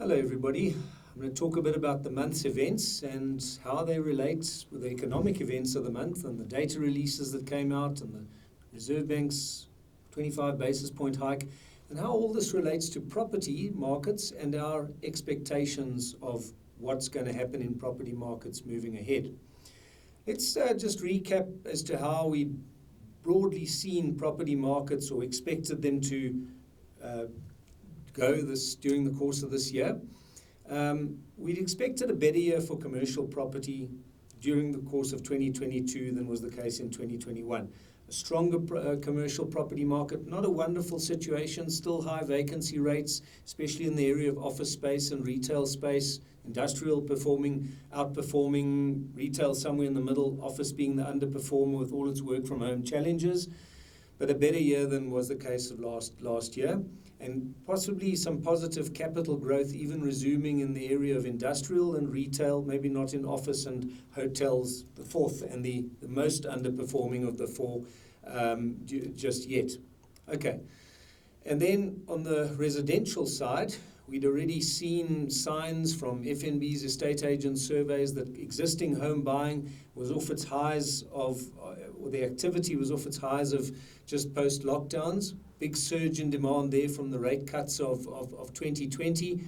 Hello everybody. I'm going to talk a bit about the month's events and how they relate with the economic events of the month and the data releases that came out and the Reserve Bank's 25 basis point hike and how all this relates to property markets and our expectations of what's going to happen in property markets moving ahead. Let's just recap as to how we broadly seen property markets or expected them to go during the course of this year. We'd expected a better year for commercial property during the course of 2022 than was the case in 2021. A stronger commercial property market, not a wonderful situation, still high vacancy rates, especially in the area of office space and retail space, industrial outperforming, retail somewhere in the middle, office being the underperformer with all its work from home challenges. But a better year than was the case of last year, and possibly some positive capital growth even resuming in the area of industrial and retail, maybe not in office and hotels, the fourth and the most underperforming of the four just yet. Okay, and then on the residential side, we'd already seen signs from FNB's estate agent surveys that existing home buying was off its highs or the activity was off its highs of just post-lockdowns. Big surge in demand there from the rate cuts of 2020.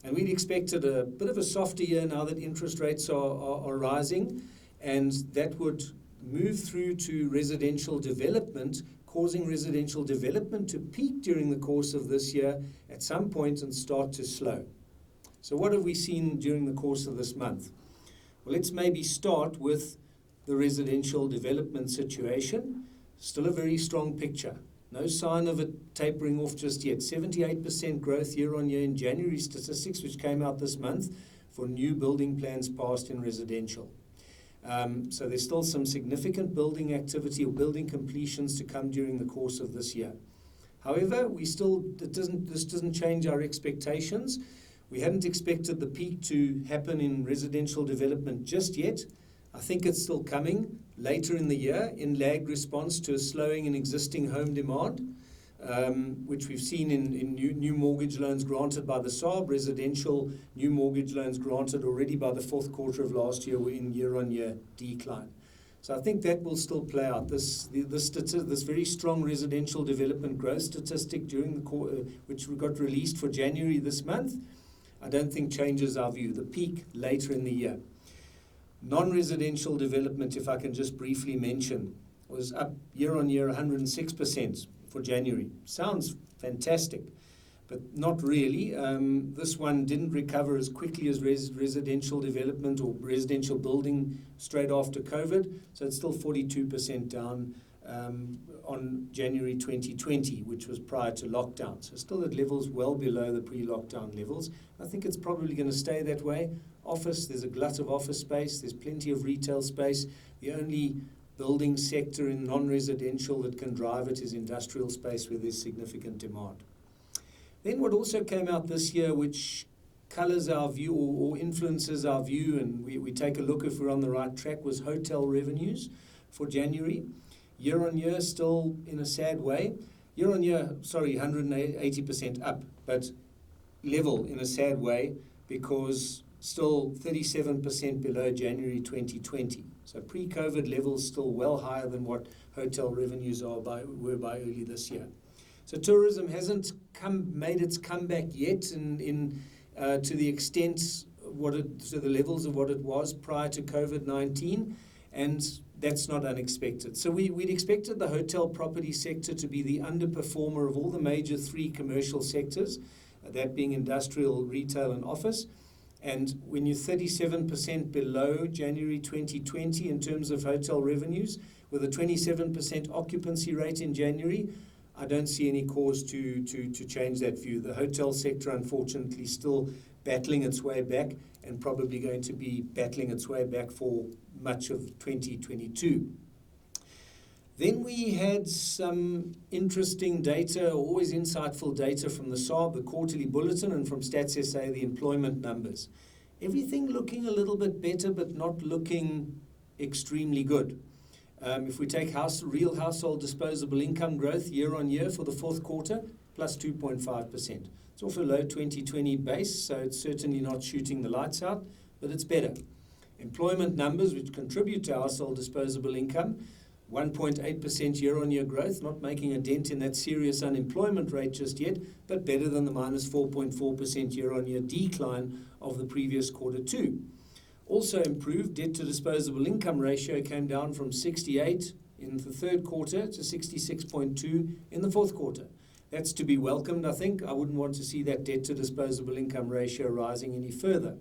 And we'd expected a bit of a softer year now that interest rates are rising, and that would move through to residential development, causing residential development to peak during the course of this year at some point and start to slow. So what have we seen during the course of this month? Well, let's maybe start with the residential development situation. Still a very strong picture. No sign of it tapering off just yet. 78% growth year on year in January statistics, which came out this month for new building plans passed in residential. So there's still some significant building activity or building completions to come during the course of this year. However, this doesn't change our expectations. We hadn't expected the peak to happen in residential development just yet. I think it's still coming later in the year in lagged response to a slowing in existing home demand, which we've seen in new mortgage loans granted by the SARB. Residential new mortgage loans granted already by the fourth quarter of last year were in year-on-year decline. So I think that will still play out. This very strong residential development growth statistic which got released for January this month, I don't think changes our view. The peak later in the year. Non-residential development, if I can just briefly mention, was up year-on-year 106% for January. Sounds fantastic, but not really. This one didn't recover as quickly as residential development or residential building straight after COVID, so it's still 42% down on January 2020, which was prior to lockdown. So still at levels well below the pre-lockdown levels. I think it's probably going to stay that way. Office, there's a glut of office space, there's plenty of retail space. The only building sector in non-residential that can drive it is industrial space where there's significant demand. Then what also came out this year, which colors our view or influences our view, and we take a look if we're on the right track, was hotel revenues for January. Year on year, still in a sad way. Year on year, 180% up, but level in a sad way because still 37% below January 2020. So pre-COVID levels still well higher than what hotel revenues were by early this year. So tourism hasn't made its comeback yet to the extent to the levels of what it was prior to COVID-19, and that's not unexpected. So we'd expected the hotel property sector to be the underperformer of all the major three commercial sectors, that being industrial, retail, and office. And when you're 37% below January 2020 in terms of hotel revenues, with a 27% occupancy rate in January, I don't see any cause to change that view. The hotel sector, unfortunately, still battling its way back and probably going to be battling its way back for much of 2022. Then we had some interesting data, always insightful data from the SARB, the quarterly bulletin, and from Stats SA, the employment numbers. Everything looking a little bit better, but not looking extremely good. If we take real household disposable income growth year on year for the fourth quarter, plus 2.5%. It's off a low 2020 base, so it's certainly not shooting the lights out, but it's better. Employment numbers, which contribute to household disposable income, 1.8% year-on-year growth, not making a dent in that serious unemployment rate just yet, but better than the minus 4.4% year-on-year decline of the previous quarter two. Also improved, debt to disposable income ratio came down from 68 in the third quarter to 66.2 in the fourth quarter. That's to be welcomed, I think. I wouldn't want to see that debt to disposable income ratio rising any further.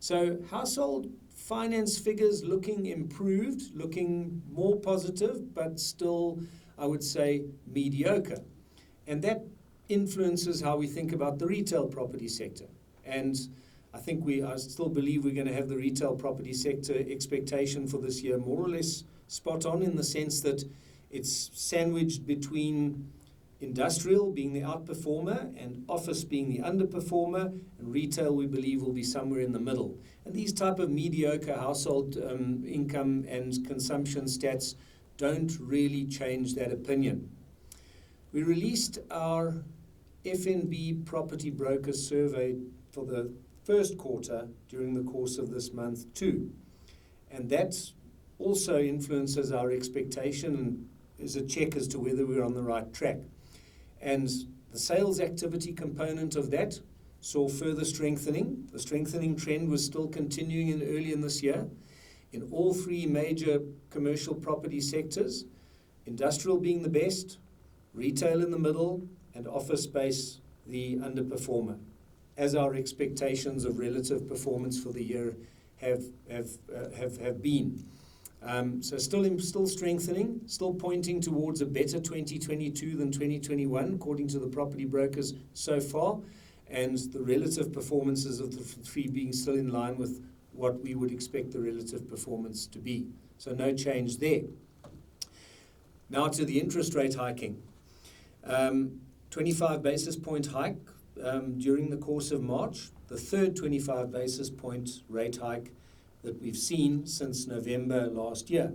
So household finance figures looking improved, looking more positive, but still, I would say, mediocre. And that influences how we think about the retail property sector. And I still believe we're going to have the retail property sector expectation for this year more or less spot on, in the sense that it's sandwiched between industrial being the outperformer and office being the underperformer, and retail we believe will be somewhere in the middle. And these type of mediocre household income and consumption stats don't really change that opinion. We released our FNB property broker survey for the first quarter during the course of this month too. And that also influences our expectation and is a check as to whether we're on the right track. And the sales activity component of that saw further strengthening. The strengthening trend was still continuing early in this year in all three major commercial property sectors, industrial being the best, retail in the middle, and office space the underperformer, as our expectations of relative performance for the year have been. So still strengthening, still pointing towards a better 2022 than 2021, according to the property brokers so far, and the relative performances of the three being still in line with what we would expect the relative performance to be. So no change there. Now to the interest rate hiking. 25 basis point hike during the course of March, the third 25 basis point rate hike that we've seen since November last year.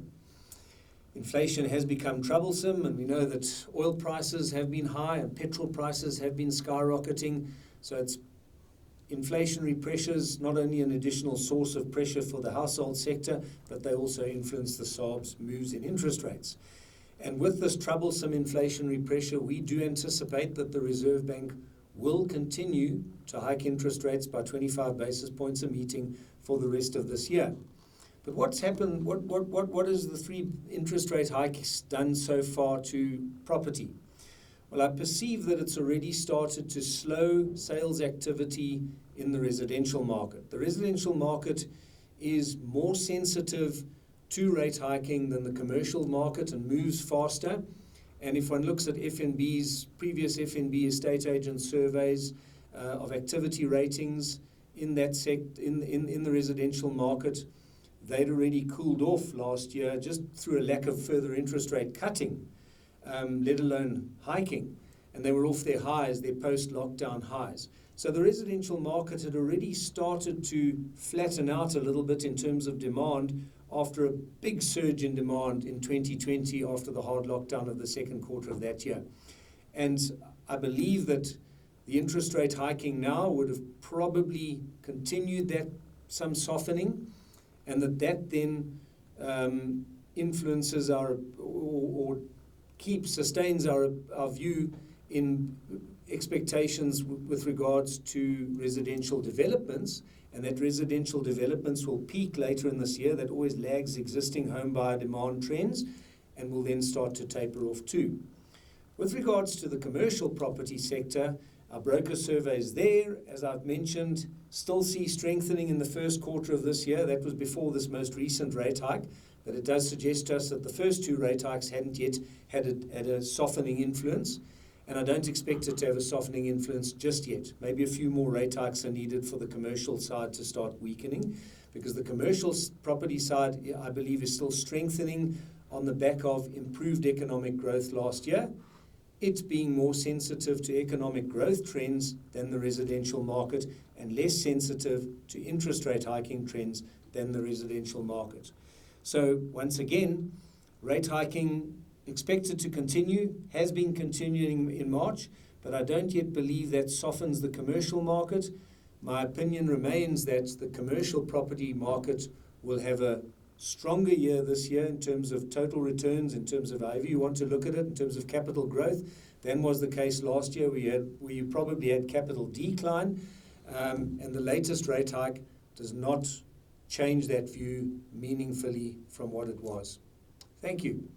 Inflation has become troublesome, and we know that oil prices have been high and petrol prices have been skyrocketing. So it's inflationary pressures, not only an additional source of pressure for the household sector, but they also influence the SARB's moves in interest rates. And with this troublesome inflationary pressure, we do anticipate that the Reserve Bank will continue to hike interest rates by 25 basis points a meeting for the rest of this year. But what's happened, what has the three interest rate hikes done so far to property? Well, I perceive that it's already started to slow sales activity in the residential market. The residential market is more sensitive to rate hiking than the commercial market and moves faster. And if one looks at previous FNB estate agent surveys of activity ratings in that in the residential market, they'd already cooled off last year just through a lack of further interest rate cutting, let alone hiking. And they were off their highs, their post-lockdown highs. So the residential market had already started to flatten out a little bit in terms of demand after a big surge in demand in 2020 after the hard lockdown of the second quarter of that year. And I believe that the interest rate hiking now would have probably continued that some softening, and that then influences or sustains our view in expectations with regards to residential developments, and that residential developments will peak later in this year. That always lags existing home buyer demand trends and will then start to taper off too. With regards to the commercial property sector, our broker surveys there, as I've mentioned, still see strengthening in the first quarter of this year. That was before this most recent rate hike, but it does suggest to us that the first two rate hikes hadn't yet had a softening influence, and I don't expect it to have a softening influence just yet. Maybe a few more rate hikes are needed for the commercial side to start weakening, because the commercial property side, I believe, is still strengthening on the back of improved economic growth last year. It's being more sensitive to economic growth trends than the residential market and less sensitive to interest rate hiking trends than the residential market. So once again, rate hiking expected to continue, has been continuing in March, but I don't yet believe that softens the commercial market. My opinion remains that the commercial property market will have a stronger year this year in terms of total returns, in terms of however you want to look at it, in terms of capital growth, than was the case last year. We probably had capital decline, and the latest rate hike does not change that view meaningfully from what it was. Thank you.